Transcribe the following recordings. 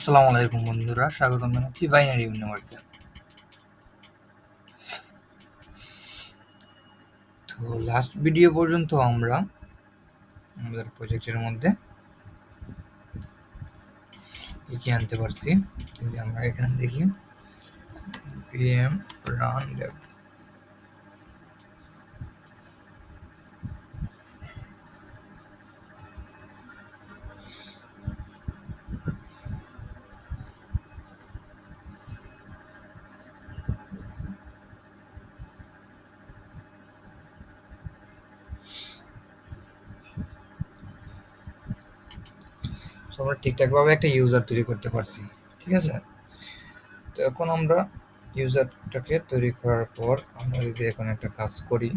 আসসালামু আলাইকুম বন্ধুরা, স্বাগতম জানাচ্ছি বাইনারি ইউনিভার্সে। তো লাস্ট ভিডিও পর্যন্ত আমরা আমাদের প্রজেক্টের মধ্যে কি আনতে পারছি, যদি আমরা এখানে দেখি পিএম রান ডেভ। তো আমরা ঠিকঠাকভাবে একটা ইউজার তৈরি করতে পারছি, ঠিক আছে। তো এখন আমরা ইউজারটাকে তৈরি করার পর আমরা যদি এখন একটা কাজ করি,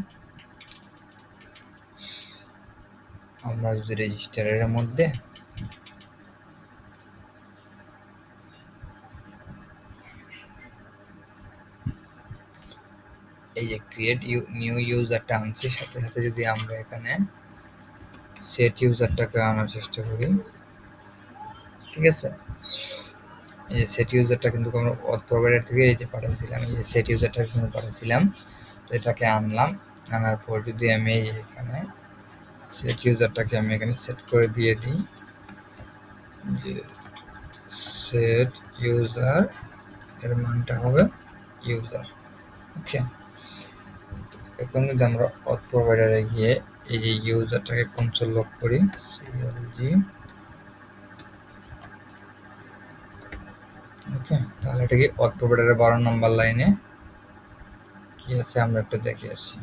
আমরা যদি রেজিস্টারের মধ্যে এই যে ক্রিয়েট নিউ ইউজারটা আনছি, সাথে সাথে যদি আমরা এখানে সেট ইউজারটাকে আনার চেষ্টা করি, ঠিক আছে। এই যে সেট ইউজারটা কিন্তু আমরা অথ প্রোভাইডার থেকে এই যে পাঠিয়েছিলাম, এই যে সেট ইউজারটা কিন্তু পাঠিয়েছিলাম। তো এটাকে আনলাম, আনার পর যদি আমি এই এখানে সেট ইউজারটাকে আমি এখানে সেট করে দিয়ে দিই যে সেট ইউজার এর মানটা হবে ইউজার। ওকে, এখন যদি আমরা অথ প্রোভাইডারে গিয়ে এই যে ইউজারটাকে কনসোল লক করি, সিএলজি, ওকে, তাহলে এটা কি অথ প্রোভাইডারের 12 নম্বর লাইনে কি আছে আমরা একটু দেখে আসি।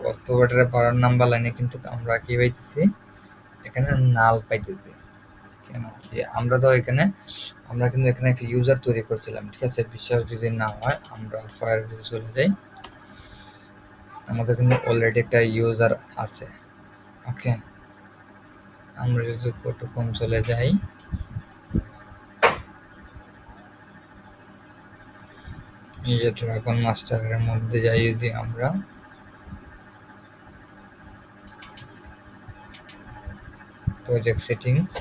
অথ প্রোভাইডারের 12 নাম্বার লাইনে কিন্তু আমরা কি পাইতেছি, এখানে নাল পাইতেছি। কেন? যে আমরা তো এখানে আমরা কিন্তু এখানে একটা ইউজার তৈরি করছিলাম, ঠিক আছে। বিশ্বাস যদি না হয় আমরা ফায়ারবেজে চলে যাই, আমাদের কিন্তু অলরেডি একটা ইউজার আছে। ওকে, আমরা যদি কম চলে যাই, এই যে ড্রাগন মাস্টারের মধ্যে যাই, যদি আমরা project settings,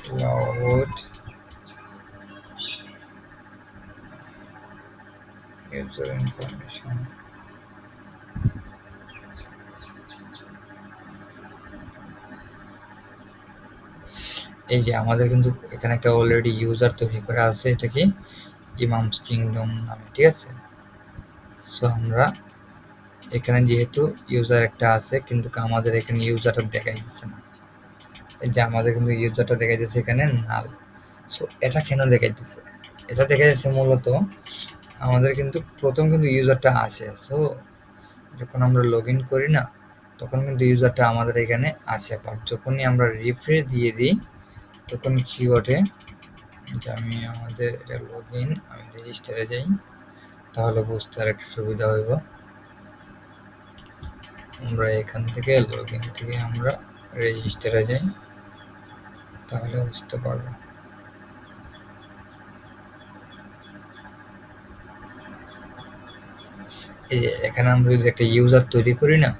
cloud user information, এই যে আমাদের কিন্তু এখানে একটা অলরেডি ইউজার তৈরি করা আছে, এটা কি ইমামস কিংডম নামে, ঠিক আছে। সো আমরা এখানে যেহেতু ইউজার একটা আছে, কিন্তু আমাদের এখানে ইউজারটা দেখাই দিচ্ছে না। এই যে আমাদের কিন্তু ইউজারটা দেখা যাচ্ছে এখানে নাল। সো এটা কেন দেখাইতেছে? এটা দেখা যাচ্ছে মূলত আমাদের কিন্তু প্রথম কিন্তু ইউজারটা আসে। সো যখন আমরা লগ ইন করি না, তখন কিন্তু ইউজারটা আমাদের এখানে আসে। বাট যখনই আমরা রিফ্রেশ দিয়ে দিই, তখন কি ঘটে যে আমি আমাদের এটা লগ ইন, আমি রেজিস্টারে যাই, তাহলে বুঝতে আর একটু সুবিধা হইব। আমরা এখান থেকে লগ ইন থেকে আমরা রেজিস্টারে যাই, তাহলে বুঝতে পারবো। এই যে এখানে আমরা যদি একটা ইউজার তৈরি করি না,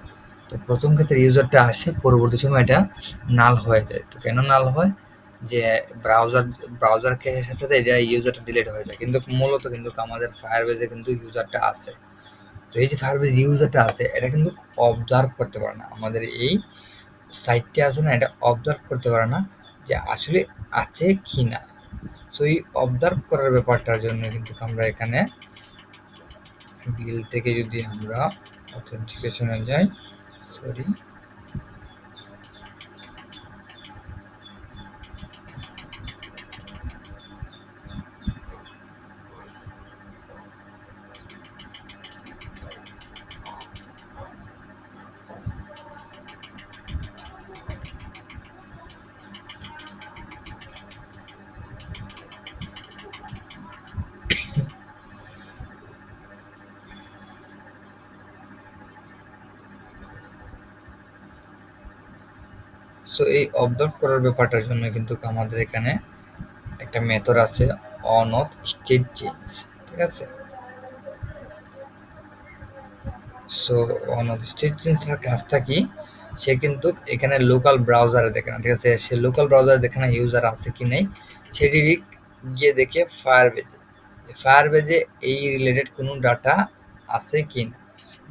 তো প্রথম ক্ষেত্রে ইউজারটা আসে, পরবর্তী সময় এটা নাল হয়ে যায়। তো কেন নাল হয়? যে ব্রাউজার ক্যাশের সাথে সাথে এটা ইউজারটা ডিলিট হয়ে যায়, কিন্তু মূলত কিন্তু আমাদের ফায়ারবেজে কিন্তু ইউজারটা আছে। তো এই যে ফায়ারবেজ ইউজারটা আছে, এটা কিন্তু অবজার্ভ করতে পারে না, আমাদের এই সাইটটা আছে না, এটা অবজার্ভ করতে পারে না যে আসলে আছে কি না। সো এই অবজার্ভ করার ব্যাপারটার জন্য কিন্তু আমরা এখানে বিল থেকে যদি আমরা অথেন্টিকেশনে যাই, সরি, সো এই অবজার্ভ করার ব্যাপারটার জন্য কিন্তু আমাদের এখানে একটা মেথড আছে অন অফ স্টেট চেঞ্জ, ঠিক আছে। সো অন অফ স্টেট চেঞ্জের কাজটা কি, সে কিন্তু এখানে লোকাল ব্রাউজারে দেখে না, ঠিক আছে। সে লোকাল ব্রাউজারে দেখে না ইউজার আছে কি নেই, সেটি গিয়ে দেখে ফায়ারবেজে এই রিলেটেড কোনো ডাটা আছে কি না।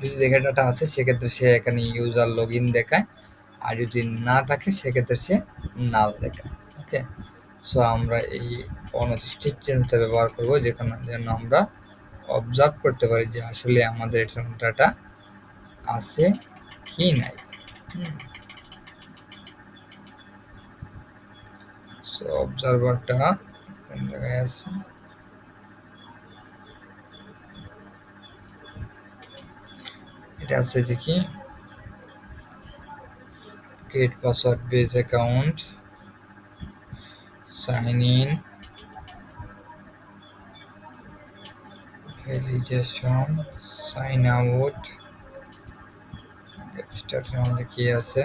যদি দেখে ডাটা আছে সেক্ষেত্রে সে এখানে ইউজার লগ ইন দেখায়, আর যদি না থাকে সেক্ষেত্রে সে নাল দেখায়। ওকে, সো আমরা এই অনস্টেট চেঞ্জটা ব্যবহার করব যেখানে যেন আমরা অবজার্ভ করতে পারি যে আসলে আমাদের এখানে ডাটা আছে কি নাই। সো অবজারভারটা কোন জায়গায় আছে, এটা আছে যে কি create password base account, sign in, validation, sign out, স্টার্টের মধ্যে কি আছে,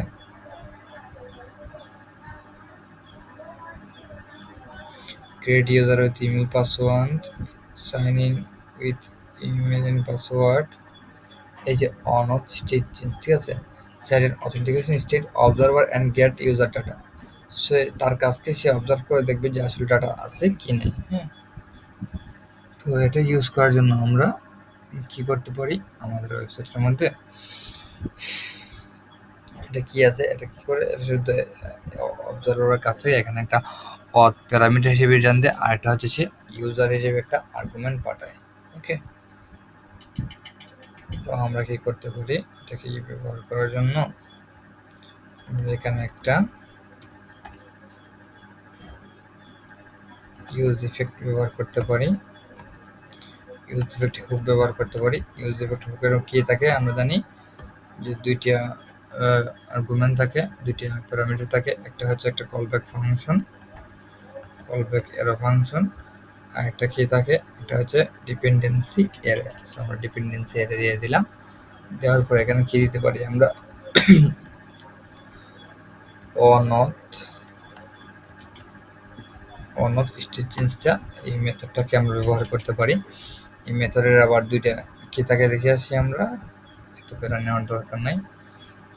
create user with email password, sign in with email and password, এই যে অন অফ স্টেট চেঞ্জ, ঠিক আছে। Set an authentication state observer and get user data, সে তার কাছকে সে অবজার্ভ করে দেখবে যে আসলে ডাটা আছে কি নেই। হ্যাঁ, তো এটা ইউজ করার জন্য আমরা কি করতে পারি, আমাদের ওয়েবসাইটের মধ্যে এটা কি আছে, এটা কি করে শুধু অবজারভারের কাছে এখানে একটা অথ প্যারামিটার হিসেবে জানতে, আর একটা হচ্ছে সে ইউজার হিসেবে একটা আর্গুমেন্ট পাঠায়। ওকে, তো আমরা কি করতে পারি, এটাকে ব্যবহার করার জন্য আমরা এখানে একটা ইউজ ইফেক্ট ব্যবহার করতে পারি, ইউজ ইফেক্ট হুক ব্যবহার করতে পারি। ইউজ ইফেক্ট হুকের কি থাকে আমরা জানি যে দুইটা আর্গুমেন্ট থাকে, দুইটা প্যারামিটার থাকে, একটা হচ্ছে একটা কলব্যাক ফাংশন, কলব্যাক এরো ফাংশন, আর একটা কি থাকে, এটা হচ্ছে ডিপেন্ডেন্সি এরে। সো আমরা ডিপেন্ডেন্সি এরে দিয়ে দিলাম, দেওয়ার পর এখানে কি দিতে পারি আমরা অন অফ স্টেট চেঞ্জটা, এই মেথডটাকে আমরা ব্যবহার করতে পারি। এই মেথডের আবার দুইটা কি থাকে দেখে আসি আমরা, এত প্যারা নেওয়ার দরকার নাই।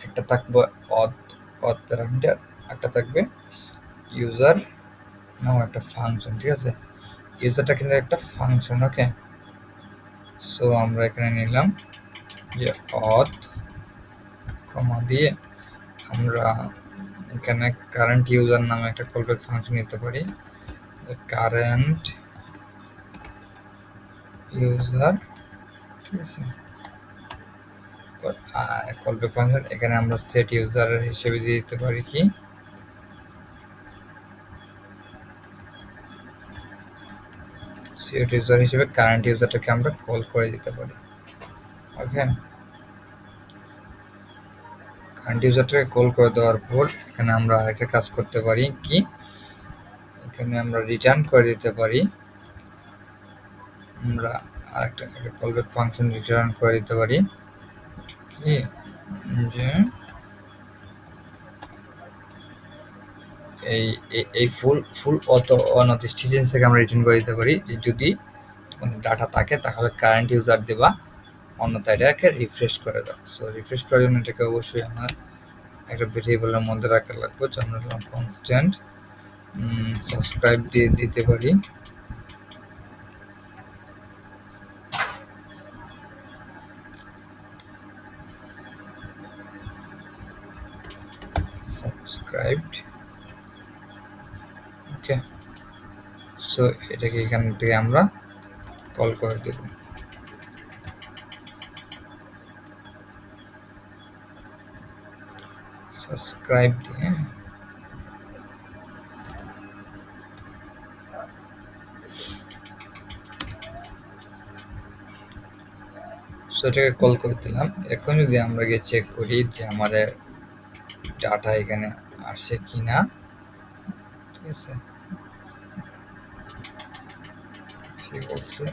একটা থাকবে অথ প্যারামিটার, একটা থাকবে ইউজার নাম একটা ফাংশন, ঠিক আছে। ইউজারটা কিন্তু একটা ফাংশন। ওকে, সো আমরা এখানে নিলাম যে অথ কমা দিয়ে আমরা এখানে কারেন্ট ইউজার নামে একটা কলব্যাক ফাংশন নিতে পারি, কারেন্ট ইউজার, ঠিক আছে। আর কলব্যাক ফাংশন এখানে আমরা সেট ইউজার হিসেবে দিয়ে দিতে পারি কি সেট ইউজার হিসেবে কারেন্ট ইউজারটাকে আমরা কল করে দিতে পারি। ওকে, কারেন্ট ইউজারটাকে কল করে দেওয়ার পর এখানে আমরা আরেকটা কাজ করতে পারি কি, এখানে আমরা রিটার্ন করে দিতে পারি, আমরা আরেকটা কলব্যাক ফাংশন রিটার্ন করে দিতে পারি কি যে এই ফুল অনথ স্টেট থেকে আমরা রিটার্ন করে দিতে পারি যে যদি তোমাদের ডাটা থাকে তাহলে কারেন্ট ইউজার দেবা, অন্যথায় এটাকে রিফ্রেশ করে দাও। সো রিফ্রেশ করার জন্য এটাকে অবশ্যই আমার একটা ভেরিয়েবলের মধ্যে রাখা লাগবে, তো আমরা কনস্ট্যান্ট সাবস্ক্রাইব দিয়ে দিতে পারি, সাবস্ক্রাইবড। ওকে, সো এটাকে এখান থেকে আমরা কল করে দেব। সাবস্ক্রাইব দিয়ে সো এটাকে কল করে দিলাম। এখন যদি আমরা গিয়ে চেক করি যে আমাদের ডাটা এখানে আসে কিনা, ঠিক আছে, কি বলছে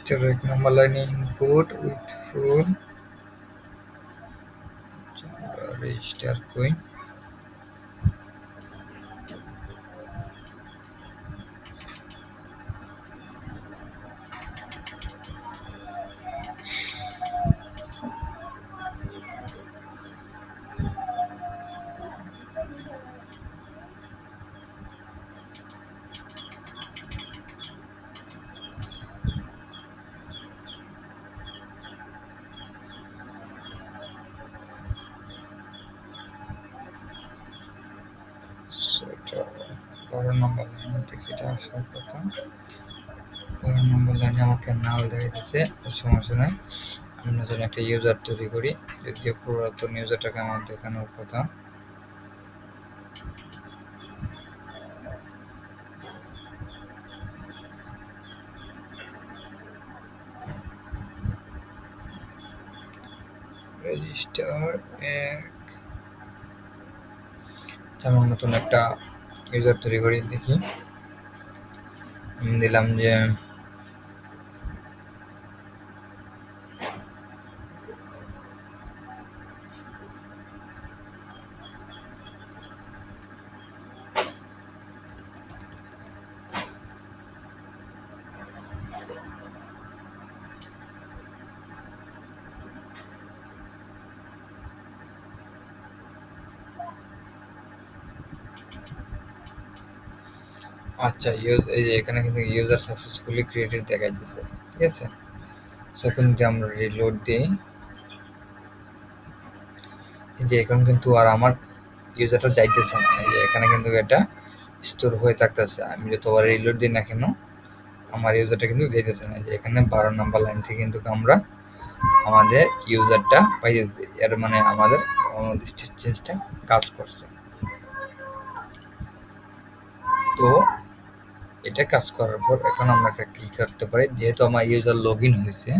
রেজিস্টার 1 নম্বর লাইনে ইনপুট উইথ ফুল রেজিস্টার কই সেটা 12 নম্বর লাইন থেকে এটা আসার কথা। 12 নম্বর লাইনে আমাকে নাল দেখাইতেছে, সমস্যা নাই। আমি নতুন একটা ইউজার তৈরি করি, যদিও পুরাতন ইউজারটাকে আমার দেখানোর কথা। রেজিস্টার 1 যেমন নতুন একটা ইউজার তৈরি করি, দেখি আমি দিলাম যে আচ্ছা এই যে এখানে কিন্তু ইউজার সাকসেসফুলি ক্রিয়েটেড দেখাইতেছে, ঠিক আছে। সো এখন যদি আমরা রিলোড দিই, এই যে এখন কিন্তু আর আমার ইউজারটা যাইতেছে না, এই যে এখানে কিন্তু এটা স্টোর হয়ে থাকতেছে। আমি যতবার রিলোড দিই না কেন আমার ইউজারটা কিন্তু যাইতেছে না। যে এখানে 12 নম্বর লাইন থেকে কিন্তু আমরা আমাদের ইউজারটা পাইতেছি, এর মানে আমাদের অনির্দিষ্ট চেঞ্জটা কাজ করছে। তো এটা কাজ করার পর এখন আমরা একটা কি করতে পারি, যেহেতু আমার ইউজার লগ ইন হয়েছে,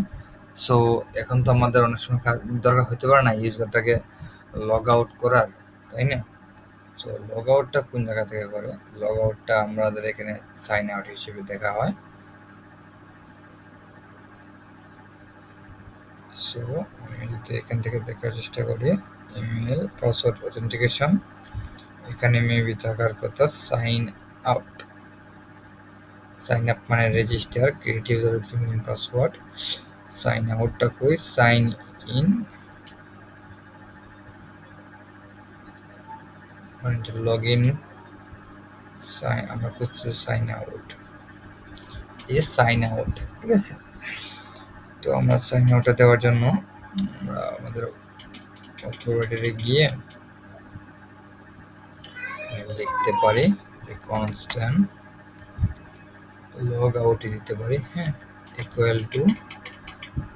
সো এখন তো আমাদের অনেক সময় দরকার হতে পারে না ইউজারটাকে লগ আউট করার, তাই না? সো লগ আউটটা কোন জায়গা থেকে করে? লগ আউটটা আমাদের এখানে সাইন আউট হিসেবে দেখা হয়। সো আমি যদি এখান থেকে দেখার চেষ্টা করি, ইমেল পাসওয়ার্ড অথেন্টিকেশন, এখানে মেবি থাকার কথা সাইন আপ। সাইন আপ মানে register, create user with email password. Sign আউটটা কই? সাইন ইন মানে লগ ইন। আমরা করছি সাইন আউট, এই সাইন আউট, ঠিক আছে। তো আমরা সাইন আউটটা দেওয়ার জন্য আমরা আমাদের অপারেটরে গিয়ে লিখতে পারি কনস্ট্যান্ট লগ আউটই দিতে পারি, হ্যাঁ, ইকুয়াল টু,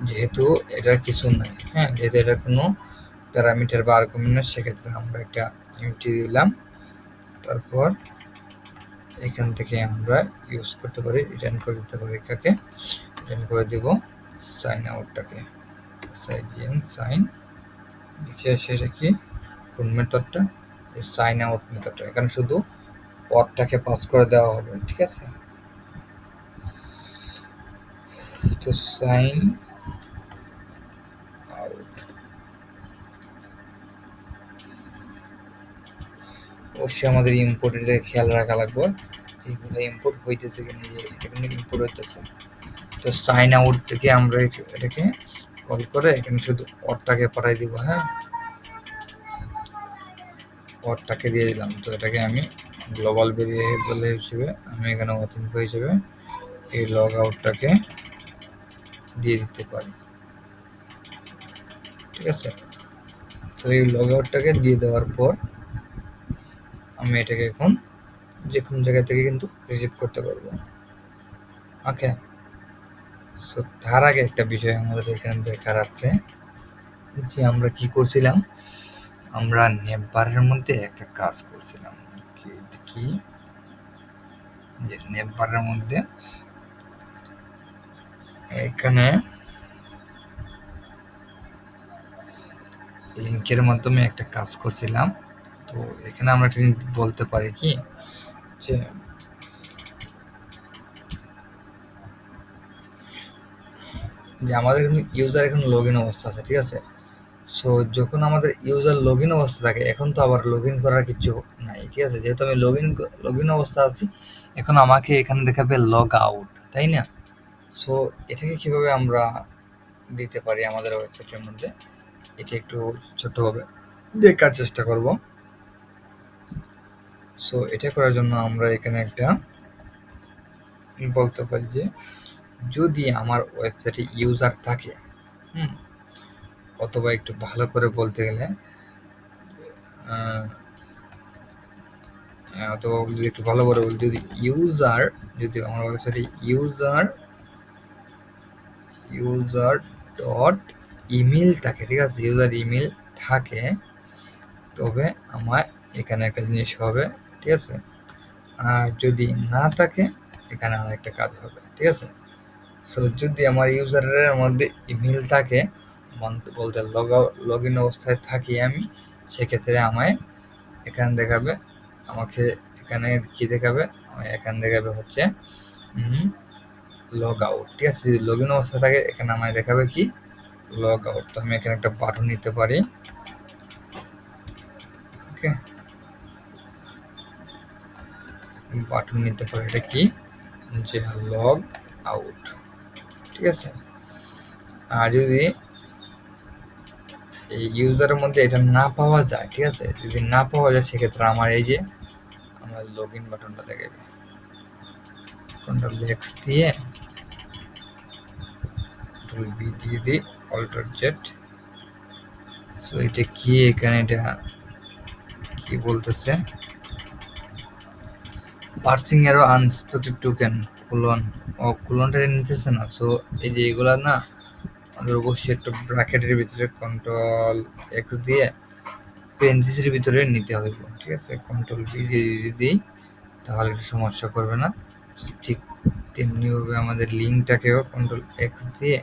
যেহেতু এটার কিছু নাই, হ্যাঁ, যেহেতু এটার কোনো প্যারামিটার বা আর্গুমেন্ট নেই, সেক্ষেত্রে আমরা একটা এমটি দিলাম। তারপর এখান থেকে আমরা ইউজ করতে পারি, রিটার্ন করে দিতে পারি, কাকে রিটার্ন করে দিব সাইন আউটটাকে, সাইন দেখে সেটা কি কোন মেথডটা, এই সাইন আউট মেথডটা। এখানে শুধু পদটাকে পাস করে দেওয়া হবে, ঠিক আছে। তো সাইন আউট অবশ্যই আমাদের ইম্পোর্টের দিকে খেয়াল রাখা লাগবে, এইগুলো ইম্পোর্ট হইতেছে কিনা, এটা কিন্তু ইম্পোর্ট হইতেছে। তো সাইন আউট থেকে আমরা এটাকে কল করে এখানে শুধু অরটাকে পাঠাই দিব, হ্যাঁ, অরটাকে দিয়ে দিলাম। তো এটাকে আমি গ্লোবাল ভেরিয়েবল হিসেবে আমি এখানে অথেন্টিক হিসেবে এই লগ আউটটাকে দিয়ে দিতে পারি, ঠিক আছে। তো এই লগ আউটটাকে দিয়ে দেওয়ার পর আমি এটাকে এখন যে কোনো জায়গা থেকে কিন্তু রিসিভ করতে পারবো, ওকে। সো তার আগে একটা বিষয় আমাদের এখানে দেখার আছে, যে আমরা কি করছিলাম, আমরা নেমবারের মধ্যে একটা কাজ করছিলাম, কি যে নেমবারের মধ্যে এখানে লিঙ্কের মাধ্যমে একটা কাজ করছিলাম। তো এখানে আমরা একটা বলতে পারি কি, যে যে আমাদের কিন্তু ইউজার এখন লগ ইন অবস্থা আছে, ঠিক আছে? সো যখন আমাদের ইউজার লগ ইন অবস্থা থাকে, এখন তো আবার লগ ইন করার কিছু নাই, ঠিক আছে? যেহেতু আমি লগ ইন অবস্থা আছি, এখন আমাকে এখানে দেখাবে লগ আউট, তাই না? সো এটাকে কিভাবে আমরা দিতে পারি আমাদের ওয়েবসাইটের মধ্যে, এটা একটু ছোটভাবে দেখার চেষ্টা করব। সো এটা করার জন্য আমরা এখানে একটা বলতে পারি যে যদি আমার ওয়েবসাইটে ইউজার থাকে, হুম, অথবা একটু ভালো করে বলতে গেলে অথবা যদি একটু ভালো করে বলি, যদি আমার ওয়েবসাইটে ইউজার ডট ইমেল থাকে, ঠিক আছে? ইউজার ইমেল থাকে, তবে আমার এখানে একটা জিনিস হবে, ঠিক আছে? আর যদি না থাকে, এখানে আর একটা কাজ হবে, ঠিক আছে? সো যদি আমার ইউজারের মধ্যে ইমেল থাকে, বলতে লগ ইন অবস্থায় থাকি আমি, সেক্ষেত্রে আমায় এখানে দেখাবে, আমাকে এখানে কি দেখাবে, এখানে দেখাবে হচ্ছে লগ আউট, ঠিক আছে? যদি লগ ইন অবস্থা থাকে, এখানে আমায় দেখাবে কি লগ আউট। তো আমি এখানে একটা বাটন নিতে পারি, ওকে, বাটন নিতে পারি, এটা কি যে লগ আউট, ঠিক আছে? আর যদি এই ইউজারের মধ্যে এটা না পাওয়া যায়, ঠিক আছে, যদি না পাওয়া যায়, সেক্ষেত্রে আমার এই যে আমার লগ ইন বাটনটা দেখাবে, কন্ট্রোল এক্স দিয়ে কন্ট্রোল বি দিয়ে দিই, অল্টার জেড। সো এটা কি, এখানে এটা কি বলতেছে, পার্সিং এরো আনএক্সপেক্টেড টোকেন কুলনটা নিতেছে না। সো এই যে এগুলা না, আমাদের অবশ্যই একটা ব্র্যাকেটের ভিতরে কন্ট্রোল এক্স দিয়ে পেরেনথিসিসের ভিতরে নিতে হইব, ঠিক আছে? কন্ট্রোল বি দিয়ে যদি দিই, তাহলে একটু সমস্যা করবে না। ঠিক তেমনিভাবে আমাদের লিঙ্কটাকেও কন্ট্রোল এক্স দিয়ে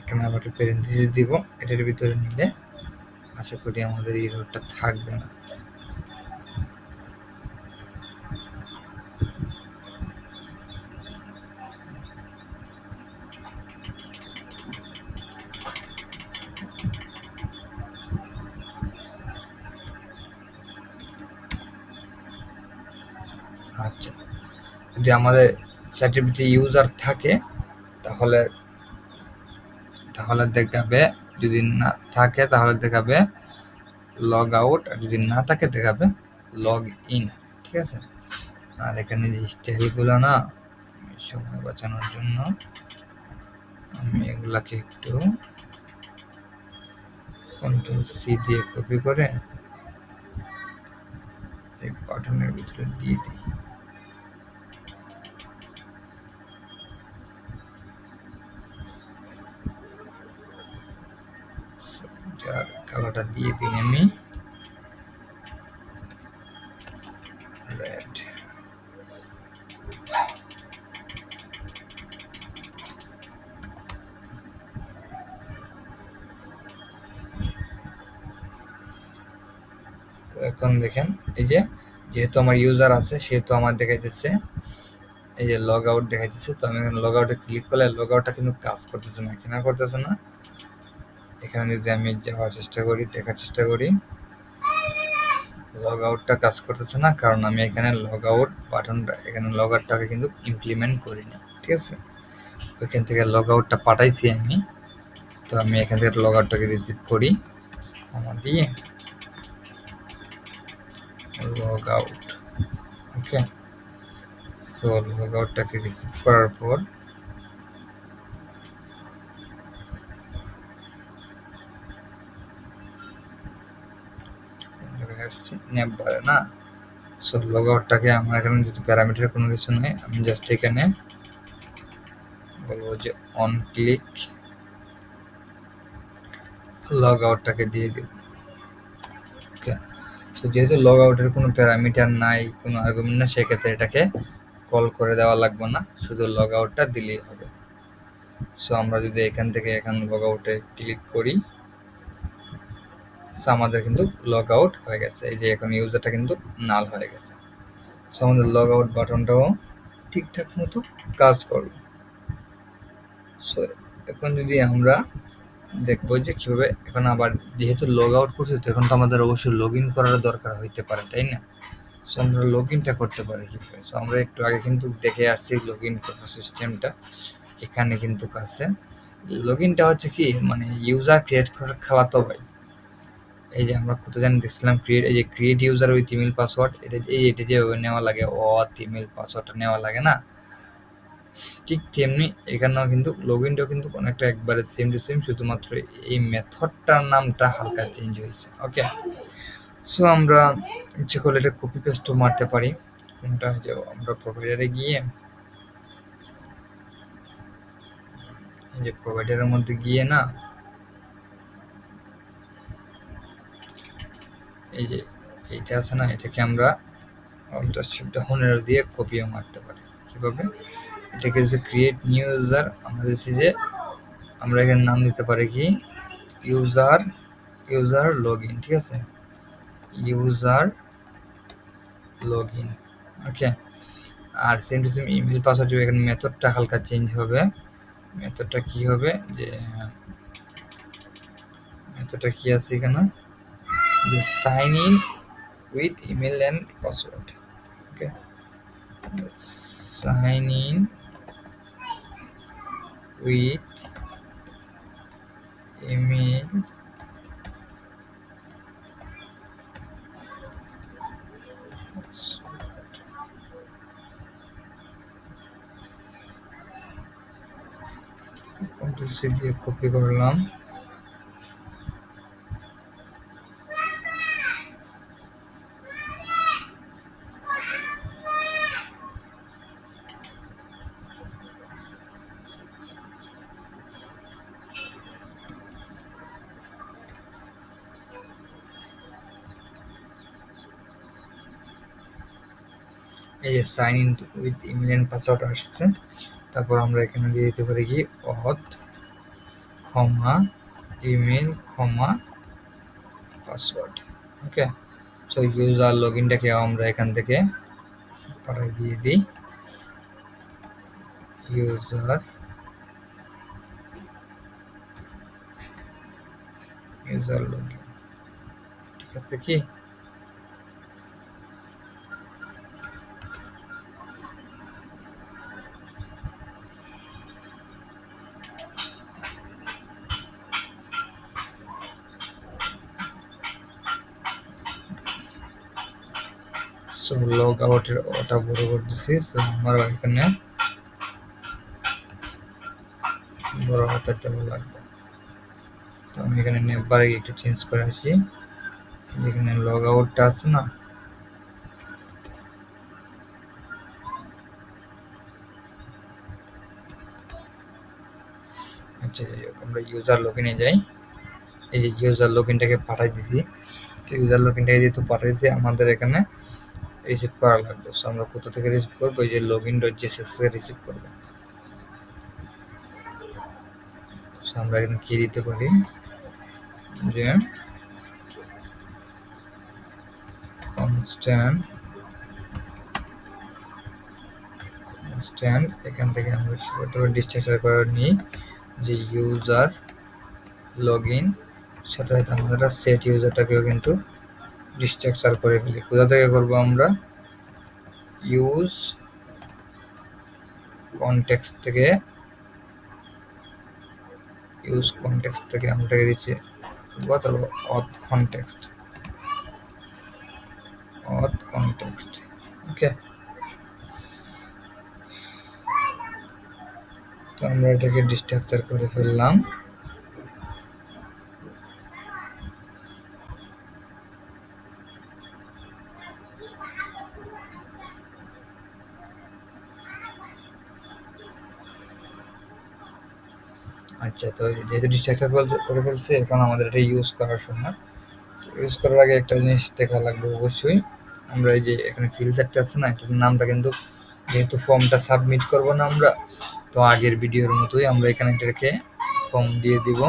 এখানে আবার একটা পেরেনথিসিস দিব, এটার ভিতরে নিলে আশা করি আমাদের এই এররটা থাকবে না। আচ্ছা, যদি আমাদের সাইটের ভিতরে ইউজার থাকে, তাহলে দেখাবে, যদি না থাকে তাহলে দেখাবে লগ আউট, আর যদি না থাকে দেখাবে লগ ইন, ঠিক আছে? আর এখানে যে স্টাইলগুলো না, সময় বাঁচানোর জন্য আমি এগুলাকে একটু কন্ট্রোল সি দিয়ে কপি করে এই বাটনের ভিতরে দিয়ে দিই। কালারটা দিয়ে দিই আমি রেড। তো এখন দেখেন, এই যে যেহেতু আমার ইউজার আছে, সেহেতু আমার দেখাইতেছে এই যে লগ আউট দেখাইতেছে। তো আমি এখানে লগ আউটে ক্লিক করলে লগ আউটটা কিন্তু কাজ করতেছে না, কেন করতেছে না? এখানে যদি আমি যাওয়ার চেষ্টা করি, দেখার চেষ্টা করি, লগ আউটটা কাজ করতেছে না, কারণ আমি এখানে লগ আউট বাটনটা, এখানে লগ আউটটাকে কিন্তু ইমপ্লিমেন্ট করিনি, ঠিক আছে? ওইখান থেকে লগ আউটটা পাঠাইছি আমি। তো আমি এখান থেকে লগ আউটটাকে রিসিভ করি, কমা দিয়ে লগ আউট, ওকে। সো লগ আউটটাকে রিসিভ করার পর আসছি নেমবারে না। সো লগ আউটটাকে আমার এখানে যদি প্যারামিটার কোনো কিছু নেই, আমি জাস্ট এখানে বলবো যে অন ক্লিক লগ আউটটাকে দিয়ে দিব, ওকে। তো যেহেতু লগ আউটের কোনো প্যারামিটার নাই, কোনো আর্গুমেন্ট না, সেক্ষেত্রে এটাকে কল করে দেওয়া লাগবে না, শুধু লগ আউটটা দিলেই হবে। সো আমরা যদি এখান থেকে এখানে লগ আউটে ক্লিক করি, সো আমাদের কিন্তু লগ আউট হয়ে গেছে। এই যে এখন ইউজারটা কিন্তু নাল হয়ে গেছে। সো আমাদের লগ আউট বাটনটাও ঠিকঠাক মতো কাজ করবে। সো এখন যদি আমরা দেখবো যে কিভাবে, এখন আবার যেহেতু লগ আউট করছি তো এখন তো আমাদের অবশ্যই লগ ইন করার দরকার হইতে পারে, তাই না? সো আমরা লগ ইনটা করতে পারি কীভাবে? সো আমরা একটু আগে কিন্তু দেখে আসছি লগ ইন করার সিস্টেমটা, এখানে কিন্তু আছে। লগ ইনটা হচ্ছে কি, মানে ইউজার ক্রিয়েট করার খালাতো ভাই। এই যে আমরা কত জানি দেখছিলাম ক্রিয়েট, এই যে create user with email password, এটা যে নেওয়া লাগে, ইমেল পাসওয়ার্ডটা নেওয়া লাগে না, ঠিক তেমনি এখানেও কিন্তু লগ ইনটাও কিন্তু অনেকটা একবারে সেম টু সেম, শুধুমাত্র এই মেথডটার নামটা হালকা চেঞ্জ হয়েছে। ওকে, সো আমরা ইচ্ছে করলে এটা কপি পেস্টও মারতে পারি। কোনটা, যে আমরা প্রোভাইডারে গিয়ে, এই যে প্রোভাইডারের মধ্যে গিয়ে না, এই যে এইটা আছে না, এটাকে আমরা অল্টার শিফট ডাউন অ্যারো দিয়ে কপিও মারতে পারি। কিভাবে? এটাকে যে ক্রিয়েট নিউ ইউজার, আমরা দিচ্ছি যে আমরা এখানে নাম দিতে পারি কি ইউজার লগ ইন, ঠিক আছে, ইউজার লগ ইন। ওকে, আর same to same email password, এখানে মেথডটা হালকা চেঞ্জ হবে। মেথডটা কি হবে, যে মেথডটা কি আছে এখানে, যে sign in with email and password. Okay, sign in with email control C দিয়ে কপি করলাম। এই যে sign in with email and password আসছে। তারপর আমরা এখানে দিয়ে দিতে পারি কি অথ ক্ষমা ইমেল ক্ষমা পাসওয়ার্ড। ওকে, সো ইউজার লগ ইনটাকে আমরা এখান থেকে পাঠিয়ে দিয়ে দিই ইউজার লগ ইন, ঠিক আছে কি? সো লগ আউটের ওটা বড় করে দিচ্ছি। সো আমরা এখানে বড় হাতের দেওয়া লাগবে। তো আমি এখানে নেবারে একটু চেঞ্জ করে আসি। এখানে লগ আউটটা আছে না, আচ্ছা আমরা ইউজার লগ ইনে যাই। এই যে ইউজার লগ ইনটাকে পাঠাই দিছি, ইউজার লগ ইনটাকে যেহেতু পাঠাইছি আমাদের এখানে রিসিভ করা লাগবে। সো আমরা কোথা থেকে রিসিভ করবো, এই যে লগ ইন ডট জেএসএক্স থেকে রিসিভ করবো। সো আমরা এখানে কি দিতে পারি, যে কনস্ট্যান্ট এখান থেকে আমরা কি করতে পারি, ডিস্ট্রাকচার করে নিই যে ইউজার লগ ইন, সাথে সাথে আমরা সেট ইউজারটাকেও কিন্তু ডিস্ট্রাকচার করে ফেলি। কোথা থেকে করবো আমরা, ইউজ কনটেক্সট থেকে আমরা রিসিভ করবো। তারপর অথ কনটেক্সট, ওকে। তো আমরা এটাকে ডিস্ট্রাকচার করে ফেললাম। আচ্ছা, তো যেহেতু ডিস্ট্রাকচার করে ফেলছে, এখন আমাদের এটা ইউজ করার সময়, ইউজ করার আগে একটা জিনিস দেখা লাগবে অবশ্যই। আমরা এই যে এখানে ফিল্টারটা আছে না, এটার নামটা কিন্তু, যেহেতু ফর্মটা সাবমিট করবো না আমরা, তো আগের ভিডিওর মতোই আমরা এখানে এটাকে ফর্ম দিয়ে দিব।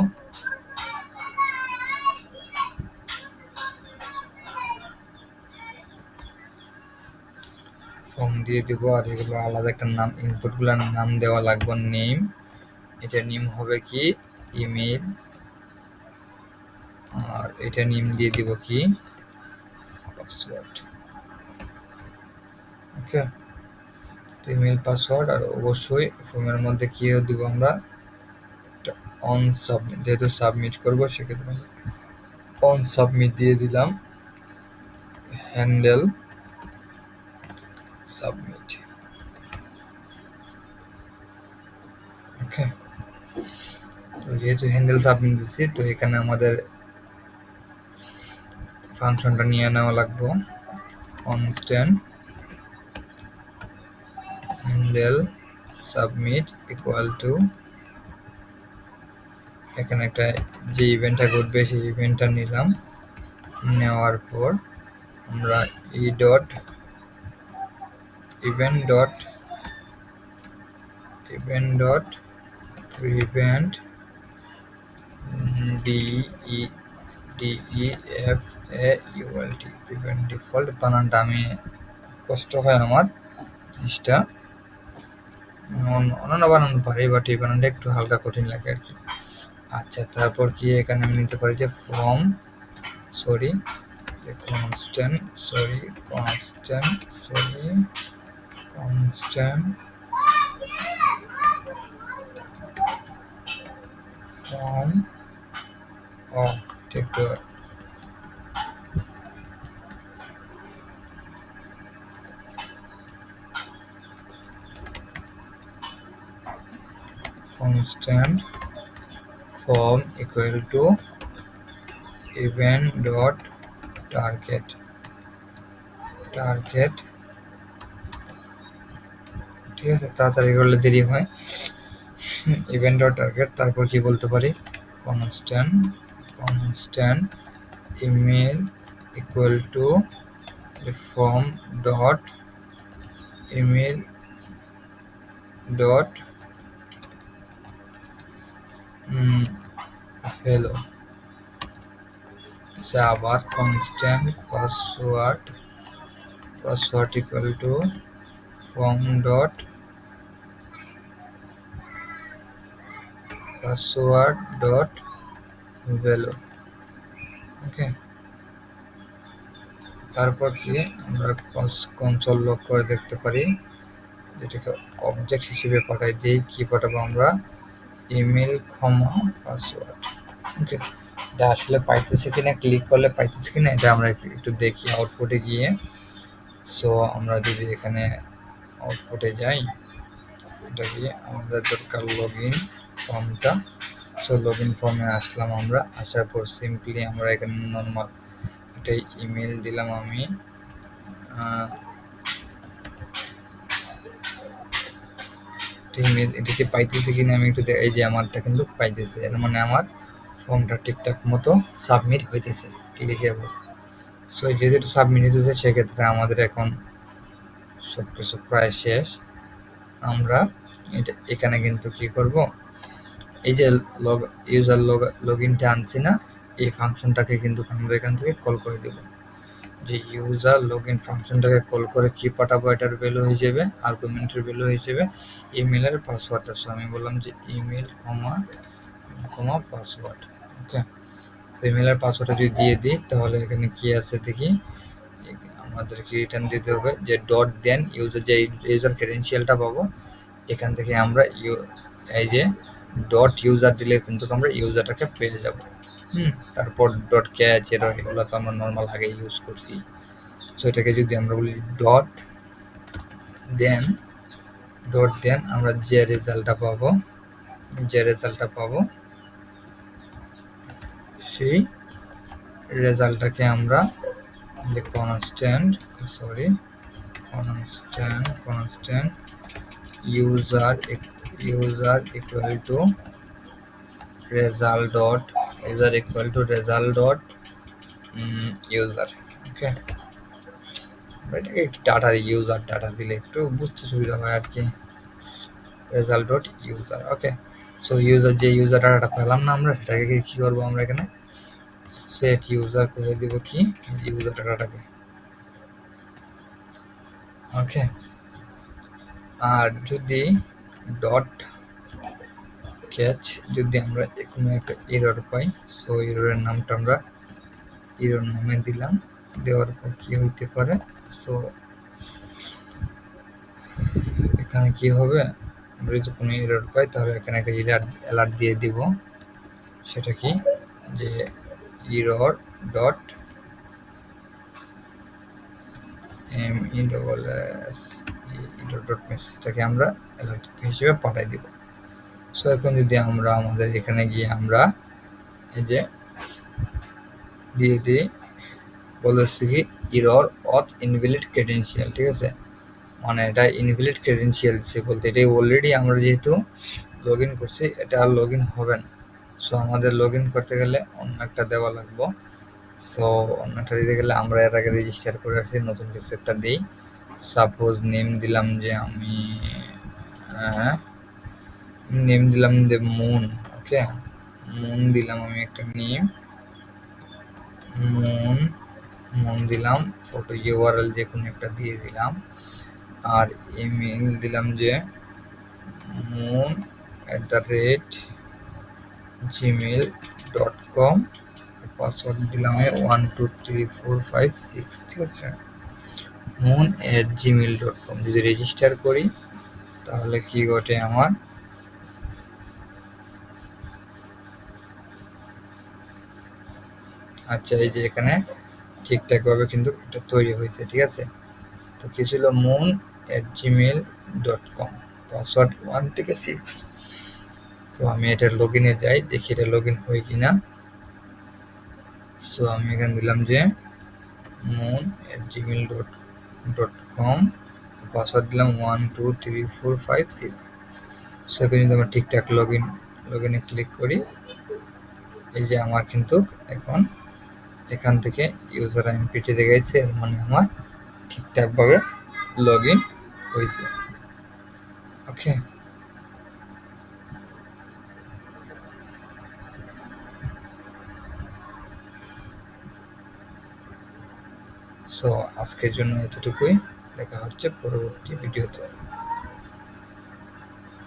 আর এগুলো আলাদা একটা নাম, ইনপুটগুলোর নাম দেওয়া লাগবে, নেম এটা নেম হবে কি ইমেল, আর এটা নেম দিয়ে দিব কি পাসওয়ার্ড। ওকে, ইমেল পাসওয়ার্ড, আর অবশ্যই ফর্মের মধ্যে কি দিব আমরা অন সাবমিট, যেহেতু সাবমিট করবো সেক্ষেত্রে অন সাবমিট দিয়ে দিলাম, হ্যান্ডেল সাবমিট। ওকে, তো যেহেতু হ্যান্ডেল সাবমিট দিচ্ছি, তো এখানে আমাদের ফাংশনটা নিয়ে নেওয়া লাগবো constant handle submit equal to, এখানে একটা যে ইভেন্টটা ঘটবে সেই ইভেন্টটা নিলাম, নেওয়ার পর আমরা E dot event dot prevent DEFAULT prevent default. বানানটা আমি কষ্ট হয় আমার জিনিসটা, অন্য বানানো পারি, বাট এই বানানটা একটু হালকা কঠিন লাগে আর কি। আচ্ছা, তারপর কি এখানে আমি নিতে পারি যে ফর্ম কনস্ট্যান্ট ফর্ম ঠিক তো, constant form equal to event dot target ঠিক আছে, তাড়াতাড়ি করলে দেরি হয়। ইভেন্ট ডট টার্গেট, তারপর কি বলতে পারি constant email equal to form dot email dot hello, আবার constant password equal to form dot password dot value. Okay, তারপর কি আমরা কনসোল লক করে দেখতে পারি, যেটাকে অবজেক্ট হিসেবে পাঠাই দিই, কি পাঠাবো আমরা ইমেল পাসওয়ার্ড। ওকে, এটা আসলে পাইতেছে কিনা, ক্লিক করলে পাইতেছে কিনা এটা আমরা একটু দেখি আউটপুটে গিয়ে। সো আমরা যদি এখানে আউটপুটে যাই, এটা কি আমাদের দরকার লগ ইন ফর্মটা। সো লগ ইন ফর্মে আসলাম আমরা, আসার পর সিম্পলি আমরা এখানে নর্মাল একটা ইমেল দিলাম আমি, ইমেল এটাকে পাইতেছে কিনা আমি একটু এই যে আমারটা কিন্তু পাইতেছে, এর মানে আমার ফর্মটা ঠিকঠাক মতো সাবমিট হইতেছে ক্লিকেবল। সো যেহেতু সাবমিট হইতেছে সেক্ষেত্রে আমাদের এখন সব কিছু প্রায় শেষ। আমরা এটা এখানে কিন্তু কি করব, এই যে ইউজার লগ ইনটা আনছি না, এই ফাংশনটাকে কিন্তু আমরা এখান থেকে কল করে দেব, যে ইউজার লগ ইন ফাংশনটাকে কল করে কি পাঠাবো, এটার ভ্যালু হিসেবে আর্গুমেন্টের ভ্যালু হিসেবে ইমেলের পাসওয়ার্ডটা। সো আমি বললাম যে ইমেল পাসওয়ার্ড। ওকে, সো ইমেলের পাসওয়ার্ডটা যদি দিয়ে দিই তাহলে এখানে কি আছে দেখি, আমাদেরকে রিটার্ন দিতে হবে যে ডট দেন ইউজার, যে ইউজার ক্রেডেনশিয়ালটা পাবো এখান থেকে আমরা এই যে ডট ইউজার দিলে কিন্তু আমরা ইউজারটাকে পেয়ে যাব। তারপর ডট ক্যাচ এরর এগুলো তো আমরা নর্মাল আগে ইউজ করছি। সো এটাকে যদি আমরা বলি ডট দেন আমরা যে রেজাল্টটা পাবো সেই রেজাল্টটাকে আমরা যে constant user equal to result dot user. Okay, এটাকে একটু ডাটা ইউজার ডাটা দিলে একটু বুঝতে সুবিধা হয় আর কি, রেজাল্ট ডট ইউজার। ওকে, সো ইউজার যে ইউজার ডাটাটা পেলাম না আমরা, সেটাকে কি করবো আমরা এখানে সেট ইউজার করে দিব কি ইউজার ডাটাটাকে। ওকে, আর যদি ডট ক্যাচ যদি আমরা কোনো একটা এরর পাই, সো এররের নামটা আমরা এরর নামে দিলাম। দেওয়ার পর কি হইতে পারে, সো এখানে কি হবে, আমরা যদি কোনো এরর পাই তাহলে এখানে একটা অ্যালার্ট দিয়ে দিব। সেটা কি, যে এরর ডট এরর ডট মেসেজটাকে আমরা অ্যালার্ট হিসেবে পাঠাই দিব। সো এখন যদি আমরা আমাদের এখানে গিয়ে আমরা এই যে দিয়ে দিই, বলেছি কি এরর অথ ইনভ্যালিড ক্রেডেনশিয়াল, ঠিক আছে, মানে এটা ইনভ্যালিড ক্রেডেনশিয়াল দিচ্ছে বলতে এটাই অলরেডি আমরা যেহেতু লগ ইন করছি এটা আর লগ ইন হবে না। সো আমাদের লগ ইন করতে গেলে অন্য একটা দেওয়া লাগবো। সো অন্য একটা দিতে গেলে আমরা এর আগে রেজিস্টার করে রাখছি, নতুন কিছু একটা দিই। সাপোজ নেম দিলাম যে আমি নেম দিলাম যে মুন, ওকে, মুন দিলাম আমি একটা নেম, মুন দিলাম, ফটো ইউআরএল যে কোনো একটা দিয়ে দিলাম, আর ইমেল দিলাম যে moon@gmail.com, পাসওয়ার্ড দিলাম 123456, ঠিক আছে, moon@gmail.com। যদি রেজিস্টার করি তাহলে কি ঘটে আমার, আচ্ছা এই যে এখানে ঠিকঠাকভাবে কিন্তু এটা তৈরি হয়েছে, ঠিক আছে। তো কি ছিল, moon@gmail.com, পাসওয়ার্ড 1 থেকে 6। সো আমি এটা লগ ইনে যাই, দেখি এটা লগ ইন হয় কিনা। সো আমি এখানে দিলাম যে moon@gmail.com, পাসওয়ার্ড দিলাম 123456। সো এখানে যদি আমরা ঠিকঠাক লগ ইনে ক্লিক করি, এই যে আমার কিন্তু এখন এখান থেকে ইউজার এমপিটি দেখাইছে, এর মানে আমার ঠিকঠাকভাবে লগ ইন হয়েছে। ওকে, সো আজকের জন্য এতটুকুই, দেখা হচ্ছে পরবর্তী ভিডিওতে।